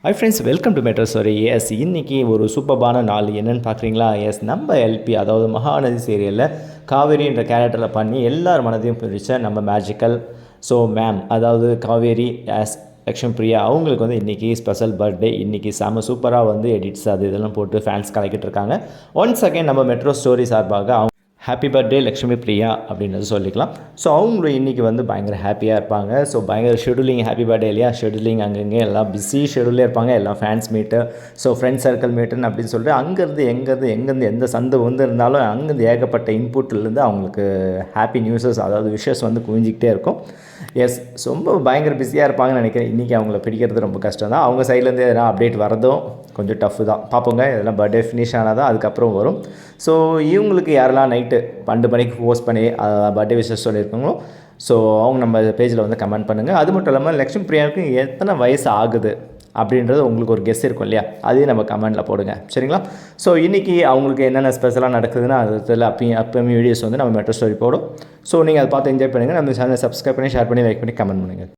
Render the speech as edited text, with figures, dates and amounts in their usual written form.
Hi friends, welcome to metro story. Yes, இன்றைக்கி ஒரு சூப்பர்பான நாள் என்னென்னு பார்க்குறீங்களா? எஸ், நம்ம எல்பி அதாவது மகாநதி சீரியலில் காவேரின்ற கேரக்டரில் பண்ணி எல்லார் மனதையும் பிடிச்ச நம்ம மேஜிக்கல் மேம், அதாவது காவேரி எஸ் லக்ஷ்மி பிரியா, அவங்களுக்கு வந்து இன்றைக்கி ஸ்பெஷல் பர்த்டே. இன்றைக்கி செம சூப்பராக வந்து எடிட்ஸ் அது இதெல்லாம் போட்டு ஃபேன்ஸ் கலக்கிட்டு இருக்காங்க. ஒன்ஸ் அகேன் நம்ம மெட்ரோ ஸ்டோரி சார்பாக ஹாப்பி பர்த்டே லக்ஷ்மி பிரியா அப்படின்றது சொல்லிக்கலாம். ஸோ அவங்களும் இன்றைக்கி வந்து பயங்கர ஹாப்பியாக இருப்பாங்க. ஸோ பயங்கர ஷெடியூலிங், ஹாப்பி பர்த்டே இல்லையா, ஷெடியூலிங் அங்கங்கே எல்லாம் பிஸி ஷெடியூலே இருப்பாங்க. எல்லாம் ஃபேன்ஸ் மீட்டு, ஸோ ஃப்ரெண்ட்ஸ் சர்க்கிள் மீட்டுன்னு அப்படின்னு சொல்லிட்டு அங்கேருந்து எங்கேருந்து எந்த சந்து வந்து இருந்தாலும் அங்கேருந்து ஏகப்பட்ட இன்புட்லேருந்து அவங்களுக்கு ஹாப்பி நியூஸஸ், அதாவது விஷஸ் வந்து குவிஞ்சிக்கிட்டே இருக்கும். எஸ், ரொம்ப பயங்கர பிஸியாக இருப்பாங்கன்னு நினைக்கிறேன். இன்றைக்கி அவங்கள பிடிக்கிறது ரொம்ப கஷ்டம் தான். அவங்க சைட்லேருந்து எதனா அப்டேட் வரதும் கொஞ்சம் டஃப்பு தான். பார்ப்போங்க, இதெல்லாம் பர்த்டே ஃபினிஷ் ஆனால் தான் அதுக்கப்புறம் வரும். ஸோ இவங்களுக்கு யாரெல்லாம் நைட்டு 12 மணிக்கு போஸ்ட் பண்ணி பர்த்டே விஷஸ் சொல்லியிருக்காங்களோ, ஸோ அவங்க நம்ம பேஜில் வந்து கமெண்ட் பண்ணுங்கள். அது மட்டும் இல்லாமல் லக்ஷ்மி பிரியாவுக்கு எத்தனை வயசு ஆகுது அப்படின்றது உங்களுக்கு ஒரு கெஸ் இருக்கும் இல்லையா, அதையும் நம்ம கமெண்ட்டில் போடுங்க, சரிங்களா? ஸோ இன்றைக்கி அவங்களுக்கு என்னென்ன ஸ்பெஷலாக நடக்குதுன்னா அது அப்பயும் வீடியோஸ் வந்து நம்ம மெட்ரோ ஸ்டோரி போடும். ஸோ நீங்கள் அதை பார்த்து என்ஜாய் பண்ணுங்கள். நம்ம சேனலை சப்ஸ்கிரைப் பண்ணி, ஷேர் பண்ணி, லைக் பண்ணி, கமெண்ட் பண்ணுங்கள்.